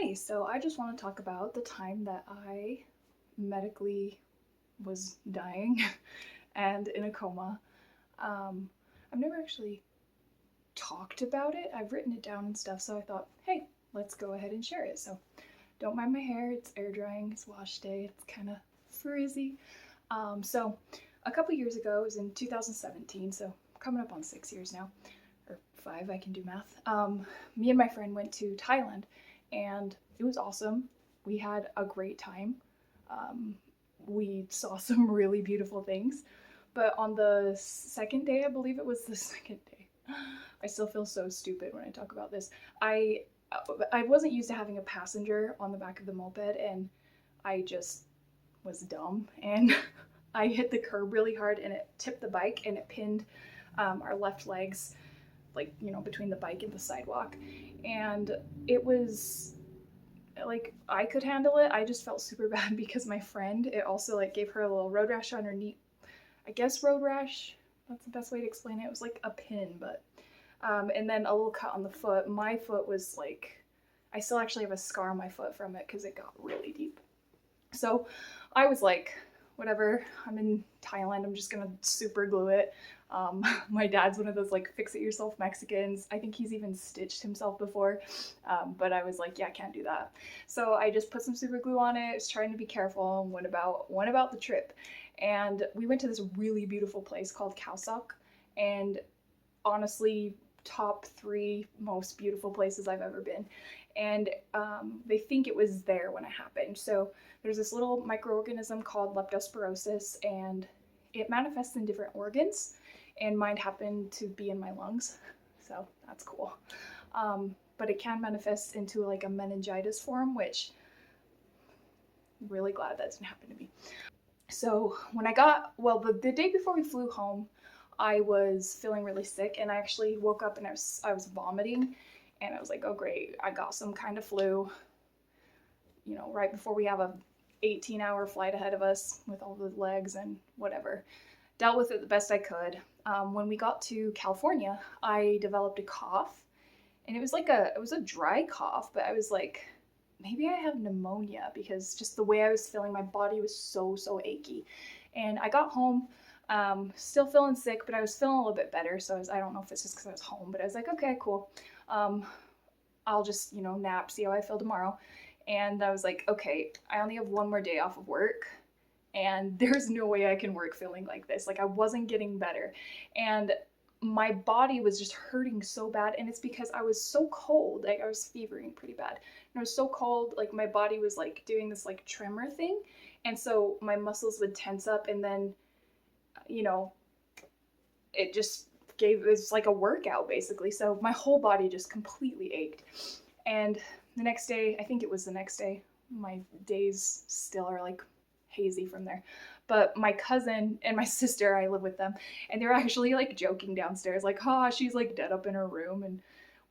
Hi, so I just want to talk about the time that I medically was dying and in a coma. Um, I've never actually talked about it. I've written it down and stuff, so I thought, hey, let's go ahead and share it. So don't mind my hair, it's air drying, it's wash day, it's kind of frizzy. So a couple years ago, it was in 2017, so coming up on 6 years now, or 5, I can do math. Me and my friend went to Thailand and it was awesome. We had a great time. Um, we saw some really beautiful things. But on the second day, I believe it was the second day, I still feel so stupid when I talk about this. I I wasn't used to having a passenger on the back of the moped, and I just was dumb and I hit the curb really hard and it tipped the bike and it pinned our left legs, like, between the bike and the sidewalk. And it was like I could handle it. I just felt super bad because my friend, it also like gave her a little road rash on her knee. I guess road rash, that's the best way to explain it. It was like a pin, but and then a little cut on the foot. My foot was like, I still actually have a scar on my foot from it because it got really deep. So I was like, whatever, I'm in Thailand, I'm just gonna super glue it. My dad's one of those like fix it yourself Mexicans. I think he's even stitched himself before, but I was like, yeah, I can't do that. So I just put some super glue on it, was trying to be careful, and went about the trip. And we went to this really beautiful place called Khao, and honestly, top 3 most beautiful places I've ever been. And they think it was there when it happened. So there's this little microorganism called Leptospirosis, and it manifests in different organs. And mine happened to be in my lungs, so that's cool. But it can manifest into like a meningitis form, which I'm really glad that didn't happen to me. So when I got, well, the day before we flew home, I was feeling really sick, and I actually woke up and I was vomiting, and I was like, oh great, I got some kind of flu, right before we have a 18-hour flight ahead of us with all the legs and whatever. Dealt with it the best I could. When we got to California, I developed a cough, and it was a dry cough, but I was like, maybe I have pneumonia because just the way I was feeling, my body was so achy. And I got home, still feeling sick, but I was feeling a little bit better. So I don't know if it's just because I was home, but I was like, okay, cool. I'll just, nap, see how I feel tomorrow. And I was like, okay, I only have one more day off of work, and there's no way I can work feeling like this. Like I wasn't getting better. And my body was just hurting so bad, and it's because I was so cold. Like I was fevering pretty bad. And I was so cold, like my body was like doing this like tremor thing. And so my muscles would tense up, and then you know, it just it was like a workout basically. So my whole body just completely ached. And the next day, I think it was the next day, my days still are like hazy from there. But my cousin and my sister, I live with them, and they were actually like joking downstairs, like, "Ha, she's like dead up in her room," and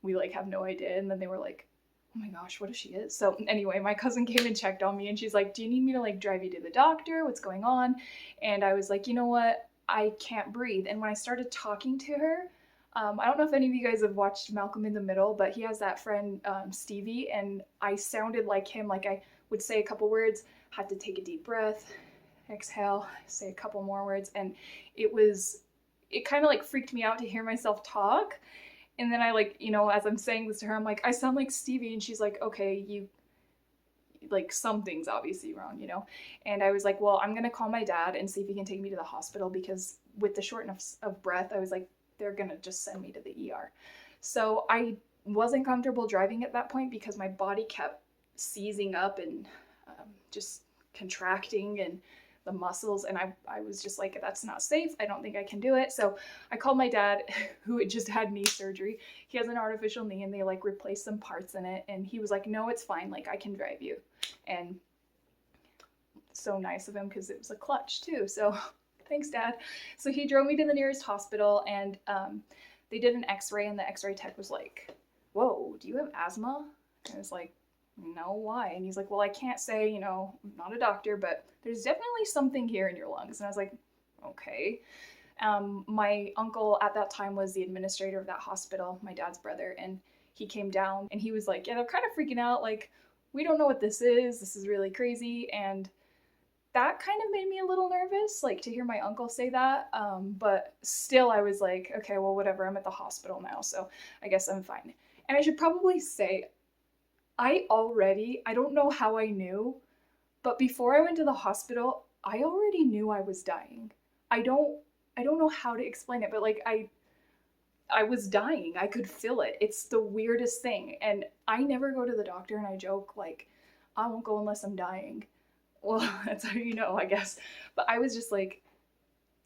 we like have no idea. And then they were like, "Oh my gosh, what if she is?" So anyway, my cousin came and checked on me, and she's like, "Do you need me to like drive you to the doctor? What's going on?" And I was like, "You know what? I can't breathe." And when I started talking to her, I don't know if any of you guys have watched Malcolm in the Middle, but he has that friend Stevie, and I sounded like him. Like I would say a couple words, had to take a deep breath, exhale, say a couple more words, and it kind of like freaked me out to hear myself talk. And then I like, as I'm saying this to her, I'm like, I sound like Stevie, and she's like, okay, you like something's obviously wrong. And I was like, well, I'm gonna call my dad and see if he can take me to the hospital, because with the shortness of breath, I was like, they're gonna just send me to the ER. So I wasn't comfortable driving at that point because my body kept seizing up and just contracting, and the muscles, and I was just like, that's not safe, I don't think I can do it. So I called my dad, who had just had knee surgery. He has an artificial knee, and they like replaced some parts in it, and he was like, no, it's fine, like I can drive you. And so nice of him, because it was a clutch too. So thanks, Dad. So he drove me to the nearest hospital, and they did an x-ray, and the x-ray tech was like, whoa, do you have asthma? And I was like, no, why? And he's like, well, I can't say, I'm not a doctor, but there's definitely something here in your lungs. And I was like, okay. My uncle at that time was the administrator of that hospital, my dad's brother, and he came down and he was like, yeah, they're kind of freaking out. Like, we don't know what this is really crazy. And that kind of made me a little nervous, like to hear my uncle say that. But still, I was like, okay, well, whatever. I'm at the hospital now, so I guess I'm fine. And I should probably say, I don't know how I knew, but before I went to the hospital, I already knew I was dying. I don't, I don't know how to explain it, but like I was dying. I could feel it. It's the weirdest thing. And I never go to the doctor and I joke like, I won't go unless I'm dying. Well, that's how you know, I guess. But I was just like,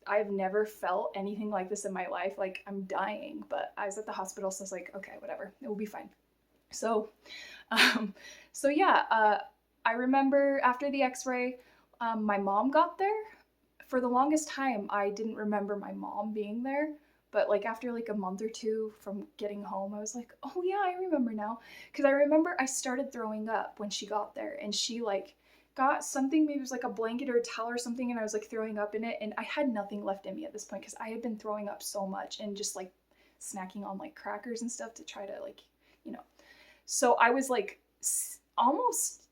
I've never felt anything like this in my life. Like, I'm dying. But I was at the hospital, so I was like, okay, whatever, it will be fine. So, um, so yeah, I remember after the X-ray, my mom got there. For the longest time, I didn't remember my mom being there. But like after like a month or two from getting home, I was like, oh yeah, I remember now. Because I remember I started throwing up when she got there, and she like got something, maybe it was like a blanket or a towel or something, and I was like throwing up in it, and I had nothing left in me at this point because I had been throwing up so much and just like snacking on like crackers and stuff to try to like, you know. So I was like almost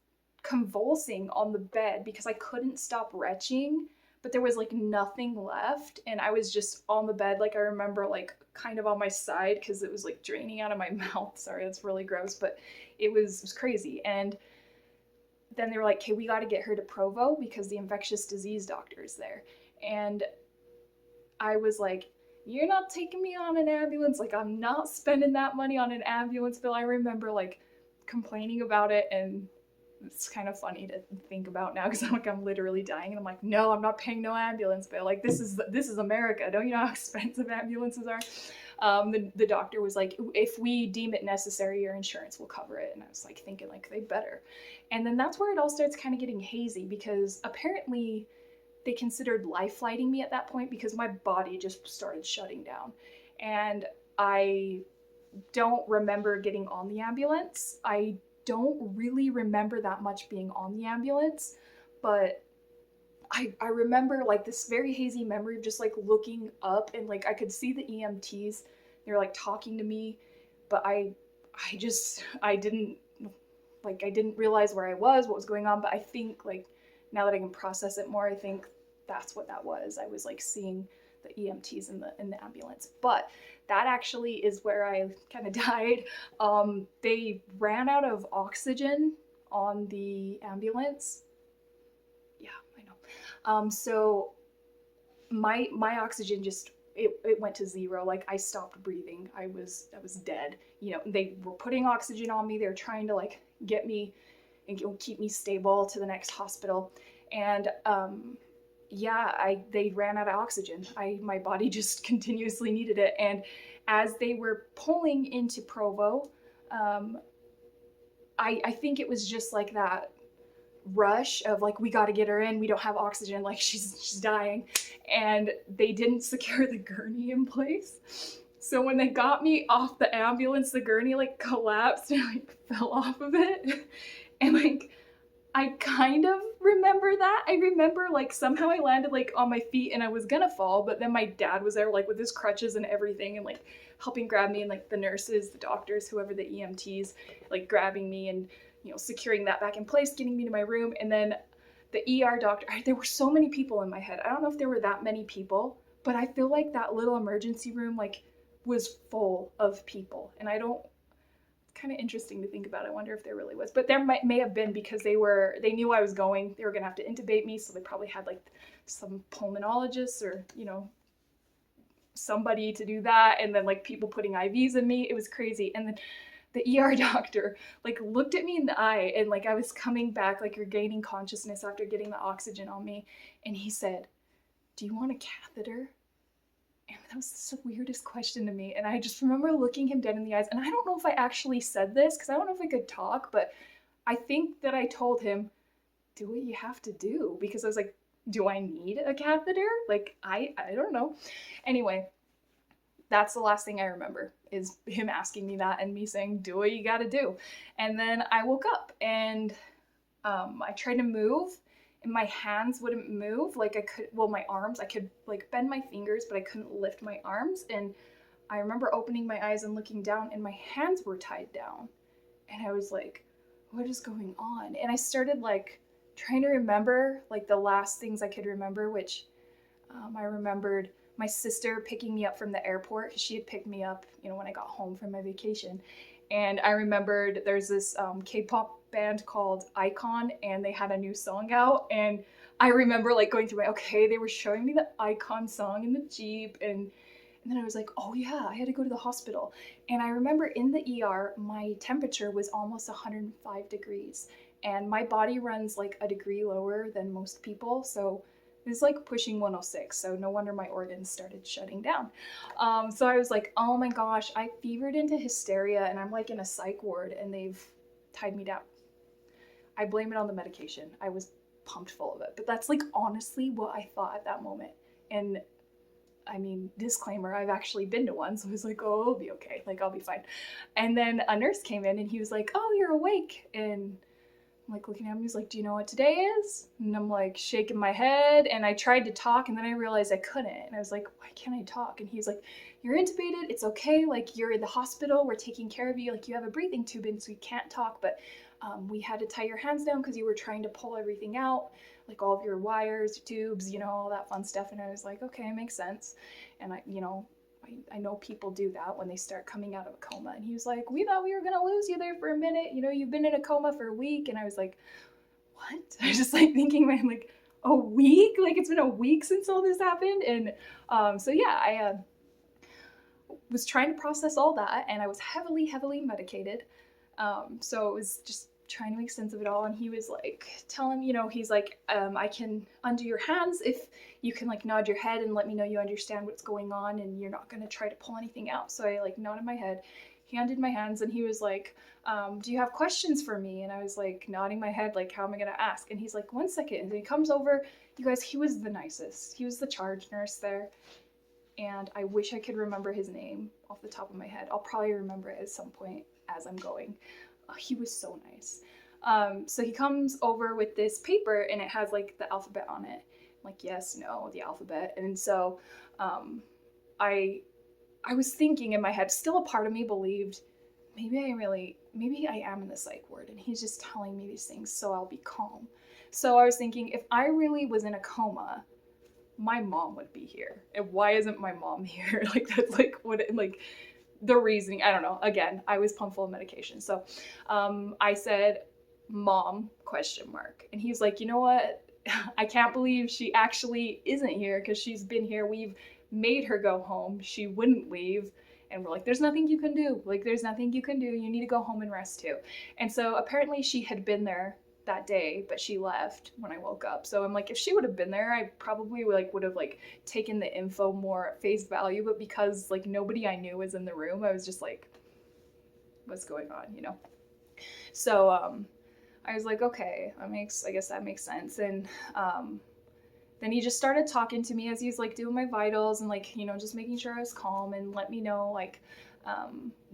convulsing on the bed because I couldn't stop retching, but there was like nothing left. And I was just on the bed. Like I remember like kind of on my side because it was like draining out of my mouth. Sorry, that's really gross, but it was crazy. And then they were like, okay, we got to get her to Provo because the infectious disease doctor is there. And I was like, you're not taking me on an ambulance. Like, I'm not spending that money on an ambulance bill. I remember like complaining about it, and it's kind of funny to think about now because I'm literally dying, and I'm like, no, I'm not paying no ambulance bill. Like, this is America. Don't you know how expensive ambulances are? The doctor was like, if we deem it necessary, your insurance will cover it. And I was like thinking like they better. And then that's where it all starts kind of getting hazy because apparently they considered life flighting me at that point because my body just started shutting down. And I don't remember getting on the ambulance. I don't really remember that much being on the ambulance, but I remember like this very hazy memory of just like looking up and like I could see the EMTs. They were like talking to me, but I didn't realize where I was, what was going on. But I think like now that I can process it more, I think that's what that was. I was like seeing the EMTs in the ambulance. But that actually is where I kind of died. They ran out of oxygen on the ambulance. Yeah, I know. So my oxygen just it went to zero. Like I stopped breathing. I was dead. You know, they were putting oxygen on me. They were trying to like get me and keep me stable to the next hospital. And yeah, they ran out of oxygen. My body just continuously needed it. And as they were pulling into Provo, I think it was just like that rush of like, we got to get her in. We don't have oxygen. Like she's dying. And they didn't secure the gurney in place. So when they got me off the ambulance, the gurney like collapsed and like fell off of it. And like, I kind of remember that. I remember like somehow I landed like on my feet and I was gonna fall, but then my dad was there like with his crutches and everything and like helping grab me, and like the nurses, the doctors, whoever, the EMTs, like grabbing me and, you know, securing that back in place, getting me to my room. And then the ER doctor, there were so many people in my head. I don't know if there were that many people, but I feel like that little emergency room like was full of people. And I don't, kind of interesting to think about. I wonder if there really was, but there may have been because they knew I was going. They were gonna have to intubate me, so they probably had like some pulmonologists or, you know, somebody to do that, and then like people putting IVs in me. It was crazy. And then the ER doctor like looked at me in the eye, and like I was coming back, like regaining consciousness after getting the oxygen on me, and he said, "Do you want a catheter?" And that was the weirdest question to me. And I just remember looking him dead in the eyes. And I don't know if I actually said this because I don't know if I could talk, but I think that I told him, do what you have to do. Because I was like, do I need a catheter? Like, I don't know. Anyway, that's the last thing I remember is him asking me that and me saying, do what you got to do. And then I woke up and I tried to move. And my hands wouldn't move. Like I could, well, my arms, I could like bend my fingers, but I couldn't lift my arms. And I remember opening my eyes and looking down, and my hands were tied down. And I was like, what is going on? And I started like trying to remember like the last things I could remember, which I remembered my sister picking me up from the airport because she had picked me up, you know, when I got home from my vacation. And I remembered there's this K-pop band called Icon, and they had a new song out. And I remember like going through okay, they were showing me the Icon song in the Jeep, and then I was like, oh yeah, I had to go to the hospital. And I remember in the ER, my temperature was almost 105 degrees. And my body runs like a degree lower than most people. So it's like pushing 106. So no wonder my organs started shutting down. So I was like, oh my gosh, I fevered into hysteria and I'm like in a psych ward and they've tied me down. I blame it on the medication. I was pumped full of it. But that's like honestly what I thought at that moment. And I mean, disclaimer, I've actually been to one, so I was like, oh, it'll be okay, like, I'll be fine. And then a nurse came in and he was like, oh, you're awake. And I'm like looking at him, he's like, do you know what today is? And I'm like shaking my head, and I tried to talk, and then I realized I couldn't. And I was like, why can't I talk? And he's like, you're intubated, it's okay, like, you're in the hospital, we're taking care of you, like, you have a breathing tube in, so you can't talk, but we had to tie your hands down because you were trying to pull everything out, like all of your wires, tubes, you know, all that fun stuff. And I was like, okay, it makes sense. And I know people do that when they start coming out of a coma. And he was like, we thought we were gonna lose you there for a minute. You know, you've been in a coma for a week. And I was like, what? I was just like thinking, man, like a week? Like it's been a week since all this happened. And so yeah, I was trying to process all that, and I was heavily medicated. So it was just trying to make sense of it all. And he was like, tell him, you know, he's like, I can undo your hands if you can like nod your head and let me know you understand what's going on and you're not going to try to pull anything out. So I like nodded my head. He undid my hands and he was like, do you have questions for me? And I was like nodding my head, like, how am I going to ask? And he's like, 1 second. And he comes over. You guys, he was the nicest. He was the charge nurse there. And I wish I could remember his name off the top of my head. I'll probably remember it at some point as I'm going. He was so nice. So he comes over with this paper and it has like the alphabet on it. I'm like, yes, no, the alphabet. And so I was thinking in my head, still a part of me believed maybe I am in the psych ward and he's just telling me these things so I'll be calm. So I was thinking, if I really was in a coma, my mom would be here. And why isn't my mom here? Like that's like what like the reasoning, I don't know. Again, I was pumped full of medication. So I said, mom, ? And he's like, you know what? I can't believe she actually isn't here because she's been here. We've made her go home. She wouldn't leave. And we're like, there's nothing you can do. Like, there's nothing you can do. You need to go home and rest too. And so apparently she had been there that day, but she left when I woke up. So I'm like, if she would have been there, I probably would have like taken the info more at face value. But because like nobody I knew was in the room, I was just like, what's going on, you know? So I was like, okay, I guess that makes sense. And then he just started talking to me as he's like doing my vitals and like, you know, just making sure I was calm and let me know like,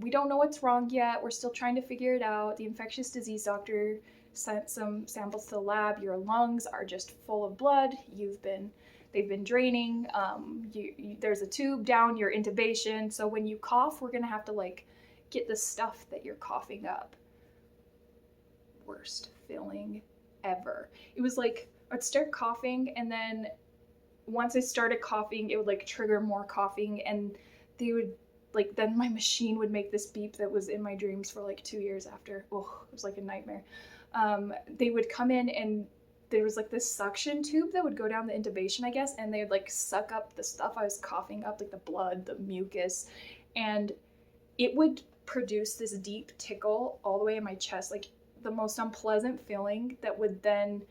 we don't know what's wrong yet. We're still trying to figure it out. The infectious disease doctor sent some samples to the lab. Your lungs are just full of blood. They've been draining. There's a tube down your intubation. So when you cough, we're gonna have to like get the stuff that you're coughing up. Worst feeling ever. It was like I'd start coughing, and then once I started coughing, it would like trigger more coughing, and they would like then my machine would make this beep that was in my dreams for like 2 years after. Oh, it was like a nightmare. They would come in and there was like this suction tube that would go down the intubation, I guess, and they would like suck up the stuff I was coughing up, like the blood, the mucus, and it would produce this deep tickle all the way in my chest, like the most unpleasant feeling that would then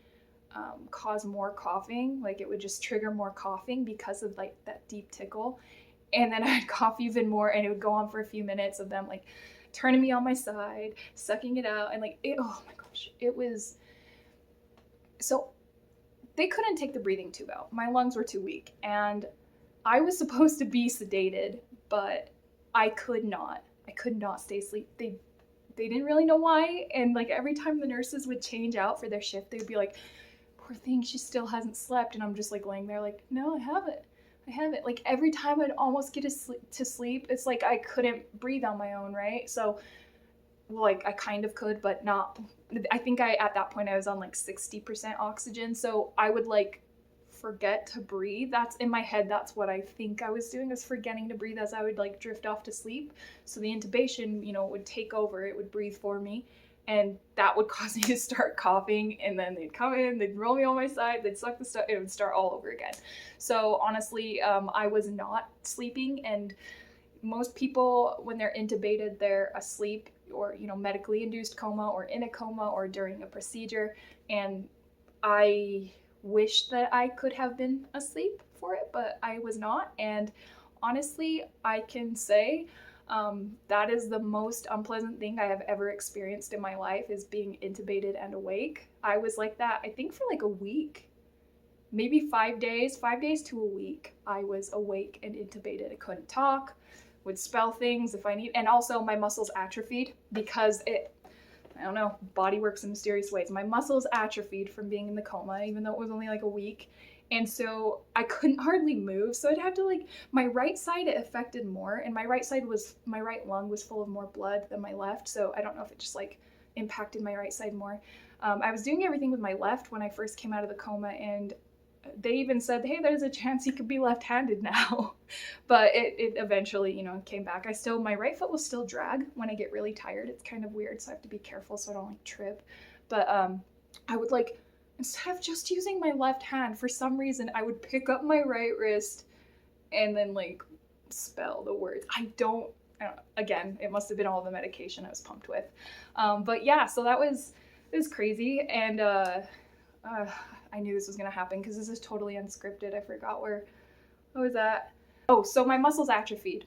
cause more coughing. Like it would just trigger more coughing because of like that deep tickle. And then I'd cough even more, and it would go on for a few minutes of them like turning me on my side, sucking it out, and like oh my gosh, it was so they couldn't take the breathing tube out. My lungs were too weak, and I was supposed to be sedated, but I could not stay asleep. They didn't really know why, and like every time the nurses would change out for their shift, they'd be like, poor thing, she still hasn't slept. And I'm just like laying there like, no, I haven't. Like every time I'd almost get to sleep, it's like I couldn't breathe on my own, right? So like I kind of could, but not. I think at that point I was on like 60% oxygen, so I would like forget to breathe. That's in my head, that's what I think I was doing, was forgetting to breathe as I would like drift off to sleep. So the intubation, would take over, it would breathe for me, and that would cause me to start coughing, and then they'd come in, they'd roll me on my side, they'd suck the stuff, it would start all over again. So honestly, I was not sleeping, and most people, when they're intubated, they're asleep or, medically induced coma or in a coma or during a procedure. And I wish that I could have been asleep for it, but I was not. And honestly, I can say that is the most unpleasant thing I have ever experienced in my life, is being intubated and awake. I was like that, I think, for like a week, maybe 5 days to a week. I was awake and intubated. I couldn't talk, would spell things if I need, and also my muscles atrophied because I don't know, body works in mysterious ways. My muscles atrophied from being in the coma, even though it was only like a week. And so I couldn't hardly move. So I'd have to my right side, it affected more. And my right lung was full of more blood than my left. So I don't know if it just impacted my right side more. I was doing everything with my left when I first came out of the coma, and they even said, hey, there's a chance he could be left-handed now. But it eventually, came back. My right foot will still drag when I get really tired. It's kind of weird, so I have to be careful so I don't trip. But I would instead of just using my left hand, for some reason, I would pick up my right wrist and then spell the words. I don't again, it must have been all the medication I was pumped with. But yeah, so it was crazy. And I knew this was going to happen because this is totally unscripted. I forgot what was that? Oh, so my muscles atrophied.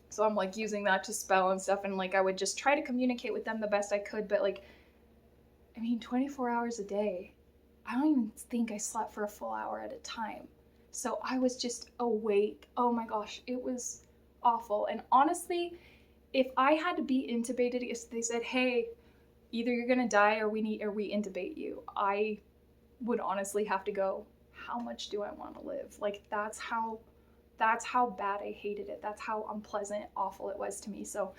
So I'm using that to spell and stuff, and I would just try to communicate with them the best I could, but 24 hours a day, I don't even think I slept for a full hour at a time. So I was just awake. Oh my gosh, it was awful. And honestly, if I had to be intubated, if they said, hey, either you're going to die or we intubate you, I would honestly have to go, how much do I want to live? That's how bad I hated it. That's how unpleasant, awful it was to me. So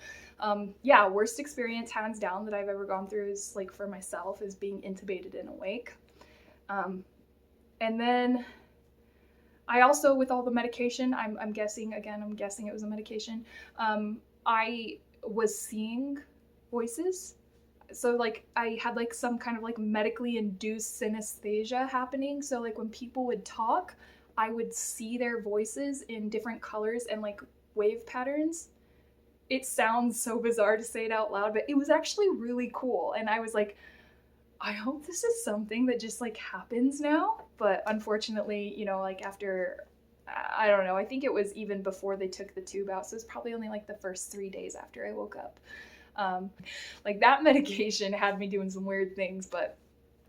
yeah, worst experience hands down that I've ever gone through is for myself, is being intubated and awake. And then I also, with all the medication, I'm guessing it was a medication, I was seeing voices. So I had some kind of medically induced synesthesia happening. So when people would talk, I would see their voices in different colors and wave patterns. It sounds so bizarre to say it out loud, but it was actually really cool. And I was I hope this is something that just happens now. But unfortunately, after, I don't know, I think it was even before they took the tube out. So it was probably only the first 3 days after I woke up. That medication had me doing some weird things, but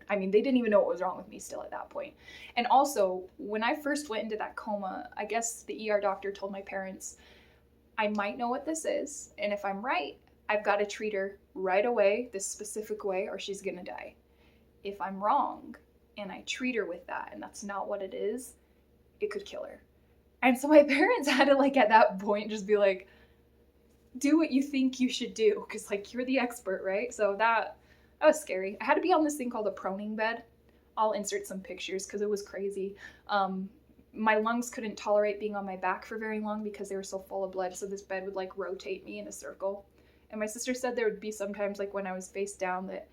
they didn't even know what was wrong with me still at that point. And also, when I first went into that coma, I guess the ER doctor told my parents, I might know what this is, and if I'm right, I've got to treat her right away, this specific way, or she's gonna die. If I'm wrong, and I treat her with that, and that's not what it is, it could kill her. And so my parents had to at that point just be do what you think you should do, because you're the expert, right? So that was scary. I had to be on this thing called a proning bed. I'll insert some pictures because it was crazy. My lungs couldn't tolerate being on my back for very long because they were so full of blood, so this bed would rotate me in a circle. And my sister said there would be sometimes when I was face down that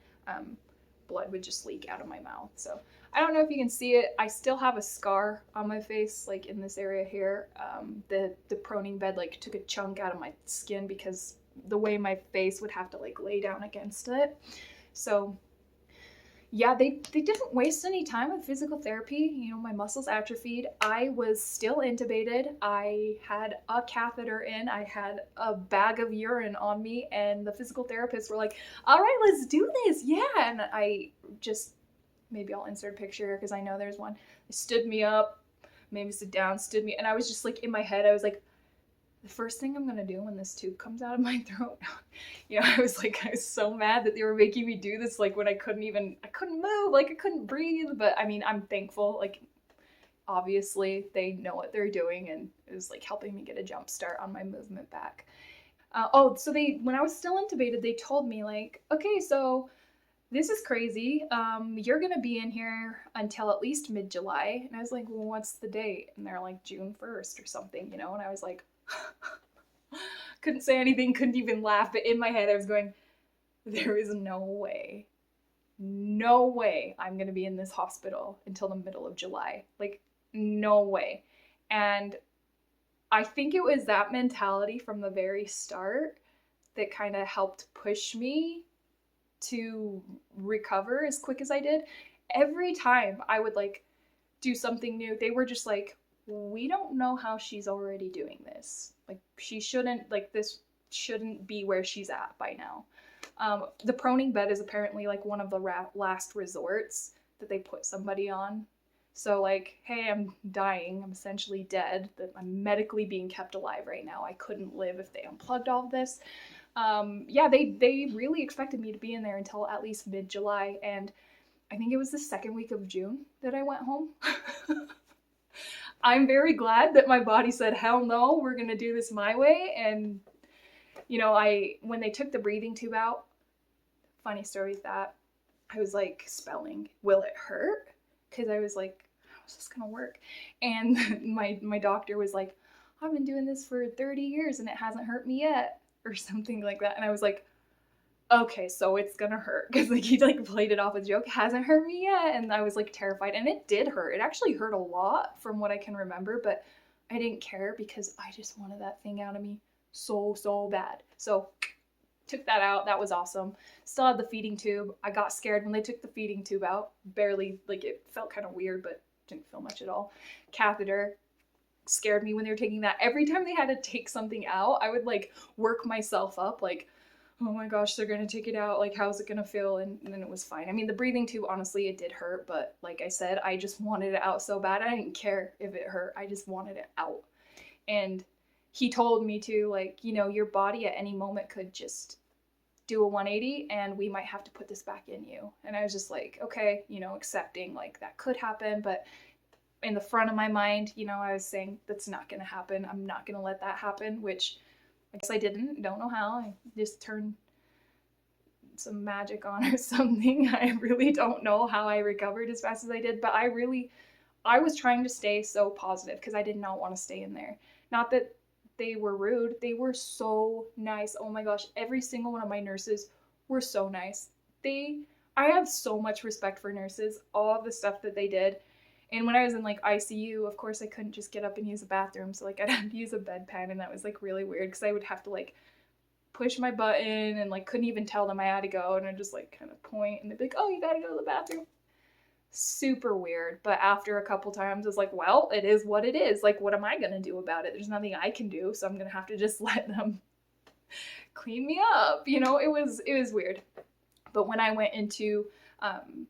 blood would just leak out of my mouth. So I don't know if you can see it. I still have a scar on my face, in this area here. The proning bed took a chunk out of my skin because the way my face would have to lay down against it. So yeah, they didn't waste any time with physical therapy. My muscles atrophied. I was still intubated. I had a catheter in. I had a bag of urine on me, and the physical therapists were all right, let's do this. Yeah. And I just, maybe I'll insert a picture because I know there's one. They stood me up, made me sit down, stood me, and I was just in my head, I was the first thing I'm gonna do when this tube comes out of my throat, I was so mad that they were making me do this, when I couldn't move, I couldn't breathe. But I'm thankful, obviously they know what they're doing, and it was helping me get a jump start on my movement back. So when I was still intubated, they told me like, okay, so this is crazy. You're gonna be in here until at least mid-July. And I was like, well, what's the date? And they're like June 1st or something, you know? And I was like, couldn't say anything, couldn't even laugh. But in my head, I was going, there is no way I'm gonna be in this hospital until the middle of July. Like, no way. And I think it was that mentality from the very start that kind of helped push me to recover as quick as I did. Every time I would like do something new, they were just like, we don't know how she's already doing this. Like, she shouldn't, like, this shouldn't be where she's at by now. The proning bed is apparently like one of the last resorts that they put somebody on. So like, hey, I'm dying, I'm essentially dead, that I'm medically being kept alive right now. I couldn't live if they unplugged all of this. Yeah, they really expected me to be in there until at least mid-July, and I think it was the second week of June that I went home. I'm very glad that my body said, hell no, we're gonna do this my way. And you know, when they took the breathing tube out, funny story with that, I was like spelling, will it hurt? Because I was like, how's this gonna work? And my doctor was like, I've been doing this for 30 years and it hasn't hurt me yet, or something like that. And I was like, okay, so it's gonna hurt, because like he like played it off as a joke, hasn't hurt me yet. And I was like terrified, and it did hurt. It actually hurt a lot from what I can remember, but I didn't care because I just wanted that thing out of me so bad. So took that out. That was awesome. Still had the feeding tube. I got scared when they took the feeding tube out. Barely, like, it felt kind of weird, but didn't feel much at all. Catheter scared me when they were taking that. Every time they had to take something out, I would like work myself up, like, oh my gosh, they're gonna take it out, like, how's it gonna feel? And then it was fine. I mean, the breathing tube, honestly, it did hurt, but like I said, I just wanted it out so bad. I didn't care if it hurt. I just wanted it out. And he told me to, like, you know, your body at any moment could just do a 180 and we might have to put this back in you. And I was just like, okay, you know, accepting like that could happen. But in the front of my mind, you know, I was saying that's not going to happen. I'm not going to let that happen, which I guess I didn't. Don't know how. I just turned some magic on or something. I really don't know how I recovered as fast as I did, but I was trying to stay so positive because I did not want to stay in there. Not that they were rude. They were so nice. Oh my gosh. Every single one of my nurses were so nice. I have so much respect for nurses, all of the stuff that they did. And when I was in like ICU, of course I couldn't just get up and use a bathroom. So like I'd have to use a bedpan, and that was like really weird because I would have to like push my button and like couldn't even tell them I had to go. And I'd just like kind of point and they'd be like, oh, you gotta go to the bathroom. Super weird. But after a couple times I was like, well, it is what it is. Like, what am I gonna do about it? There's nothing I can do, so I'm gonna have to just let them clean me up. You know, it was weird. But when I went into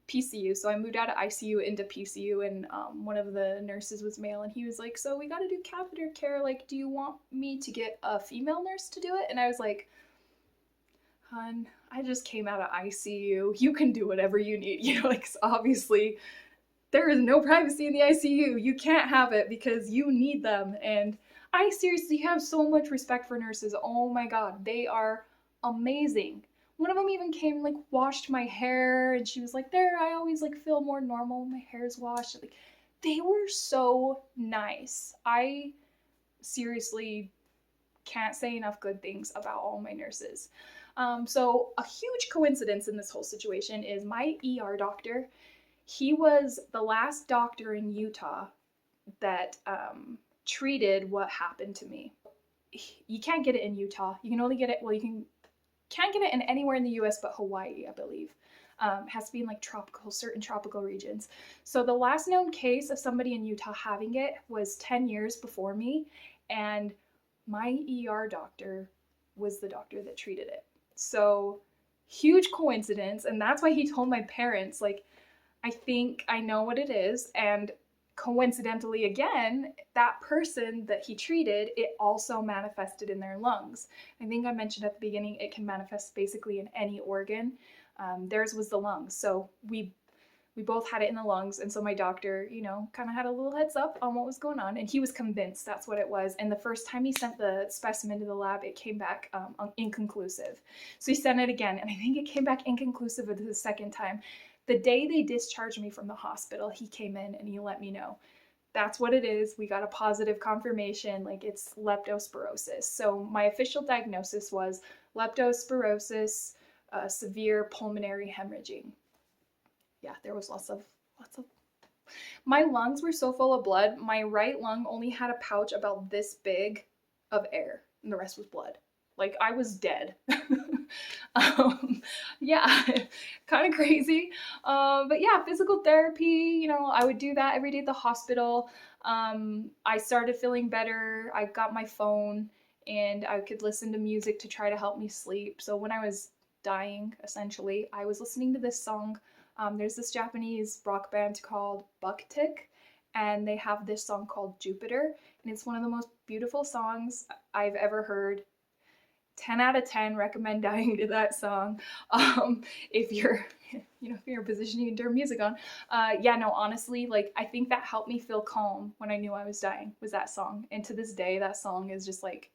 PCU, so I moved out of ICU into PCU, and one of the nurses was male, and he was like, so we gotta do catheter care, like, do you want me to get a female nurse to do it? And I was like, hun, I just came out of ICU. You can do whatever you need. You know, like, obviously there is no privacy in the ICU. You can't have it because you need them. And I seriously have so much respect for nurses. Oh my God, they are amazing. One of them even came, like, washed my hair, and she was like, there, I always like feel more normal when my hair's washed. Like, they were so nice. I seriously can't say enough good things about all my nurses. So a huge coincidence in this whole situation is my ER doctor. He was the last doctor in Utah that treated what happened to me. You can't get it in Utah. You can only get it, well, can't get it in anywhere in the US but Hawaii, I believe. Has to be in like certain tropical regions. So the last known case of somebody in Utah having it was 10 years before me, and my ER doctor was the doctor that treated it. So huge coincidence, and that's why he told my parents, like, I think I know what it is. And coincidentally, again, that person that he treated, it also manifested in their lungs. I think I mentioned at the beginning, it can manifest basically in any organ. Theirs was the lungs. So we both had it in the lungs. And so my doctor, you know, kind of had a little heads up on what was going on. And he was convinced that's what it was. And the first time he sent the specimen to the lab, it came back inconclusive. So he sent it again. And I think it came back inconclusive the second time. The day they discharged me from the hospital, he came in and he let me know. That's what it is. We got a positive confirmation, like it's leptospirosis. So my official diagnosis was leptospirosis, severe pulmonary hemorrhaging. Yeah, there was lots of. My lungs were so full of blood. My right lung only had a pouch about this big of air, and the rest was blood. Like I was dead. Yeah, kind of crazy. But yeah, physical therapy, you know, I would do that every day at the hospital. I started feeling better. I got my phone and I could listen to music to try to help me sleep. So when I was dying, essentially, I was listening to this song. There's this Japanese rock band called Bucktick, and they have this song called Jupiter, and it's one of the most beautiful songs I've ever heard. 10 out of 10 recommend dying to that song. If you're, you know, if you're in a position you can turn music on. Yeah, no, honestly, like I think that helped me feel calm when I knew I was dying was that song. And to this day, that song is just like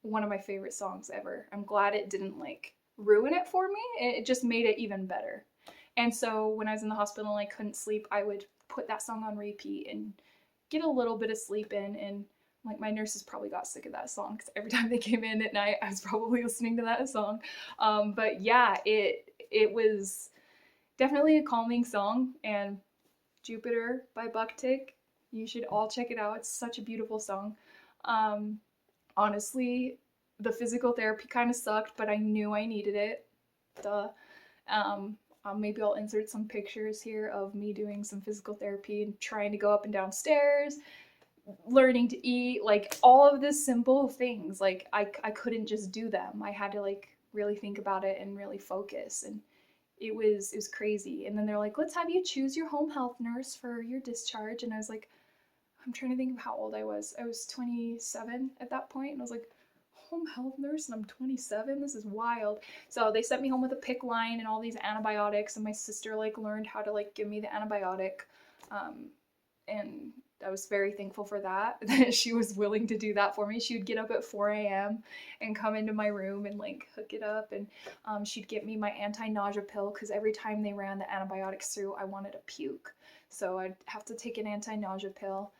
one of my favorite songs ever. I'm glad it didn't like ruin it for me. It just made it even better. And so when I was in the hospital and I couldn't sleep, I would put that song on repeat and get a little bit of sleep in. And like my nurses probably got sick of that song because every time they came in at night, I was probably listening to that song. But yeah, it was definitely a calming song. And Jupiter by Bucktick, you should all check it out. It's such a beautiful song. Honestly, the physical therapy kind of sucked, but I knew I needed it. Duh. Maybe I'll insert some pictures here of me doing some physical therapy and trying to go up and down stairs, learning to eat, like all of the simple things. Like I couldn't just do them. I had to like really think about it and really focus. And it was crazy. And then they're like, let's have you choose your home health nurse for your discharge. And I was like, I'm trying to think of how old I was. I was 27 at that point, and I was like, home health nurse and I'm 27? This is wild. So they sent me home with a PICC line and all these antibiotics, and my sister like learned how to like give me the antibiotic. And I was very thankful for that she was willing to do that for me. She would get up at 4 a.m. and come into my room and like hook it up, and she'd get me my anti-nausea pill because every time they ran the antibiotics through, I wanted to puke. So I'd have to take an anti-nausea pill.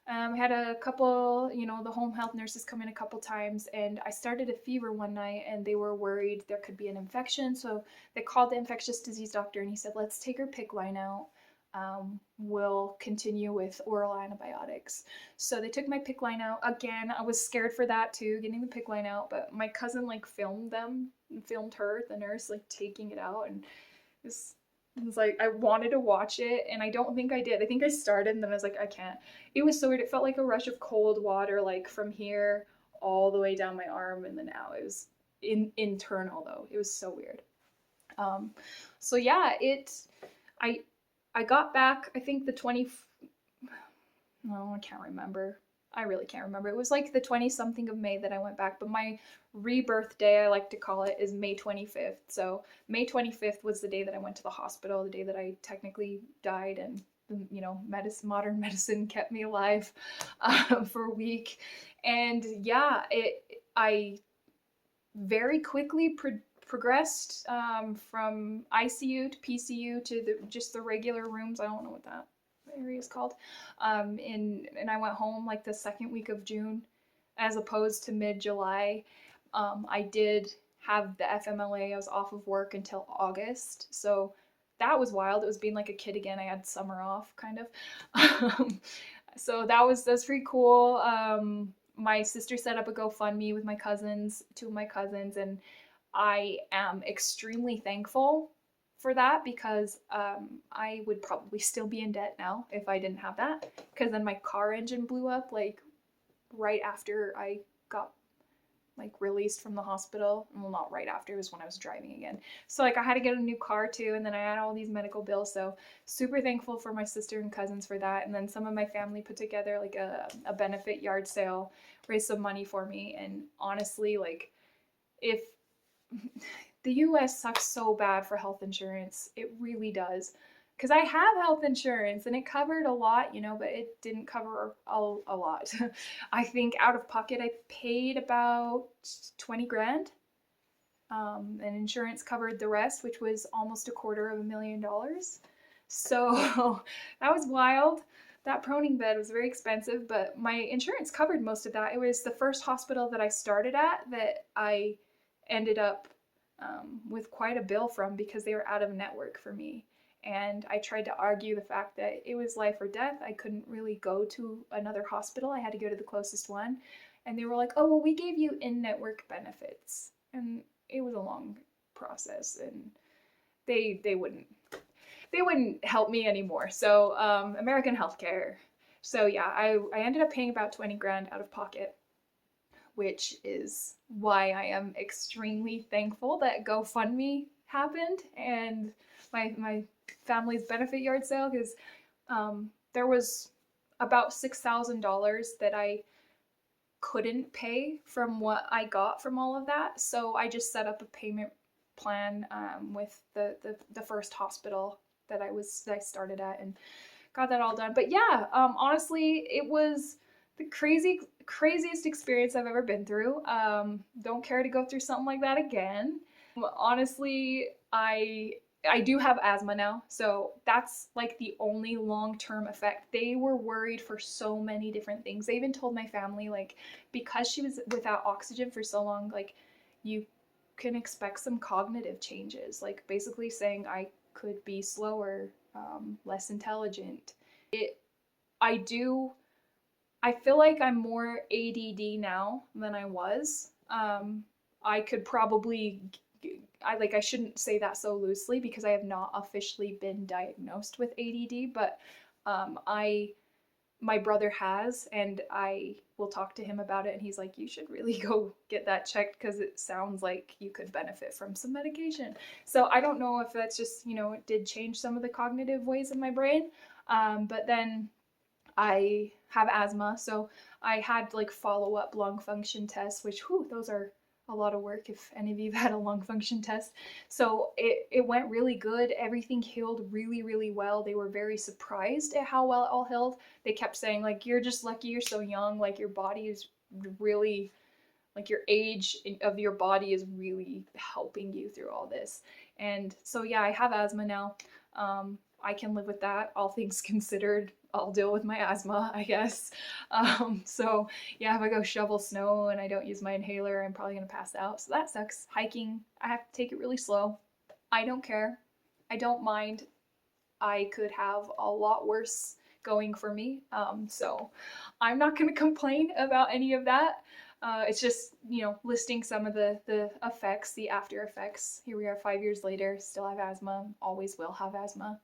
I had a couple, you know, the home health nurses come in a couple times, and I started a fever one night and they were worried there could be an infection. So they called the infectious disease doctor and he said, let's take her PICC line out. We'll continue with oral antibiotics. So they took my PICC line out. Again, I was scared for that too, getting the PICC line out, but my cousin like filmed her, the nurse, like taking it out, and it was like I wanted to watch it, and I don't think I did. I think I started and then I was like, I can't. It was so weird. It felt like a rush of cold water, like from here all the way down my arm and then out. It was internal though. It was so weird. So yeah, I got back, I think no, I can't remember. I really can't remember. It was like the 20 something of May that I went back, but my rebirth day, I like to call it, is May 25th. So May 25th was the day that I went to the hospital, the day that I technically died, and you know, modern medicine kept me alive for a week. And yeah, I very quickly progressed from ICU to PCU to just the regular rooms. I don't know what that area is called. And I went home like the second week of June, as opposed to mid-July. I did have the FMLA. I was off of work until August, so that was wild. It was being like a kid again. I had summer off, kind of. So that's pretty cool. My sister set up a GoFundMe with my cousins, two of my cousins, and I am extremely thankful for that because I would probably still be in debt now if I didn't have that, because then my car engine blew up like right after I got like released from the hospital. Well, not right after, it was when I was driving again. So like I had to get a new car too, and then I had all these medical bills. So super thankful for my sister and cousins for that. And then some of my family put together like a benefit yard sale, raised some money for me. And honestly, like if the US sucks so bad for health insurance, it really does. because I have health insurance and it covered a lot, you know, but it didn't cover a lot. I think out of pocket I paid about 20 grand. And insurance covered the rest, which was almost $250,000. So that was wild. That proning bed was very expensive, but my insurance covered most of that. It was the first hospital that I started at that I ended up with quite a bill from because they were out of network for me. And I tried to argue the fact that it was life or death. I couldn't really go to another hospital. I had to go to the closest one. And they were like, oh, well, we gave you in-network benefits. And it was a long process, and they wouldn't help me anymore. So American healthcare. So yeah, I ended up paying about 20 grand out of pocket, which is why I am extremely thankful that GoFundMe happened and my family's benefit yard sale, because there was about $6,000 that I couldn't pay from what I got from all of that. So I just set up a payment plan with the first hospital that I started at and got that all done. But yeah, honestly, it was the craziest experience I've ever been through. Don't care to go through something like that again. Honestly, I do have asthma now, so that's like the only long-term effect. They were worried for so many different things. They even told my family, like, because she was without oxygen for so long, like, you can expect some cognitive changes, like basically saying I could be slower, less intelligent. I feel like I'm more ADD now than I was. I could probably I shouldn't say that so loosely because I have not officially been diagnosed with ADD, but my brother has, and I will talk to him about it, and he's like, you should really go get that checked because it sounds like you could benefit from some medication. So I don't know if that's just, it did change some of the cognitive ways of my brain. But then I have asthma, so I had like follow-up lung function tests, which, those are a lot of work if any of you have had a lung function test. So it went really good. Everything healed really, really well. They were very surprised at how well it all healed. They kept saying, like, you're just lucky you're so young. Like, your body is really, like, your age of your body is really helping you through all this. And so, yeah, I have asthma now. I can live with that, all things considered. I'll deal with my asthma, I guess. So yeah, if I go shovel snow and I don't use my inhaler, I'm probably gonna pass out. So that sucks. Hiking, I have to take it really slow. I don't care. I don't mind. I could have a lot worse going for me. So I'm not gonna complain about any of that. It's just, listing some of the effects, the after effects. Here we are 5 years later, still have asthma, always will have asthma.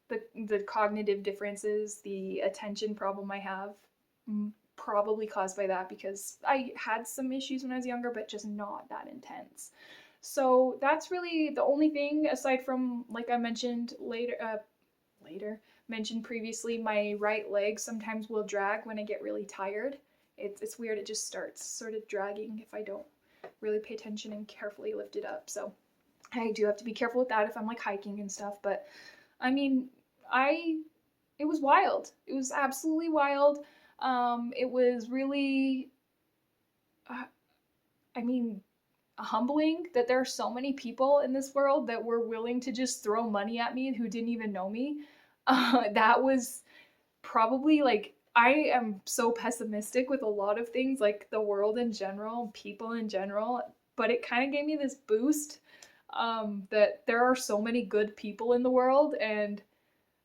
The cognitive differences, the attention problem I have, probably caused by that because I had some issues when I was younger, but just not that intense. So that's really the only thing aside from, like I mentioned mentioned previously, my right leg sometimes will drag when I get really tired. It's weird, it just starts sort of dragging if I don't really pay attention and carefully lift it up. So I do have to be careful with that if I'm like hiking and stuff, but I mean, it was wild. It was absolutely wild. It was really, humbling that there are so many people in this world that were willing to just throw money at me who didn't even know me. That was probably like, I am so pessimistic with a lot of things, like the world in general, people in general, but it kind of gave me this boost that there are so many good people in the world, and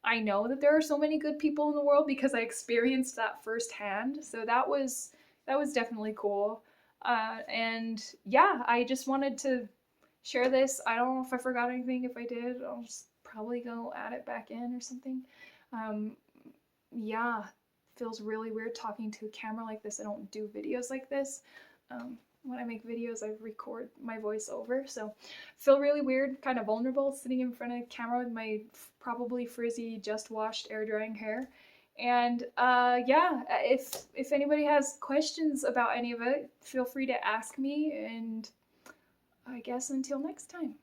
I know that there are so many good people in the world because I experienced that firsthand. So that was definitely cool. And yeah, I just wanted to share this. I don't know if I forgot anything. If I did, I'll just probably go add it back in or something. Yeah, feels really weird talking to a camera like this. I don't do videos like this. When I make videos, I record my voice over, so feel really weird, kind of vulnerable, sitting in front of the camera with my probably frizzy, just washed, air drying hair. And yeah, if anybody has questions about any of it, feel free to ask me, and I guess until next time.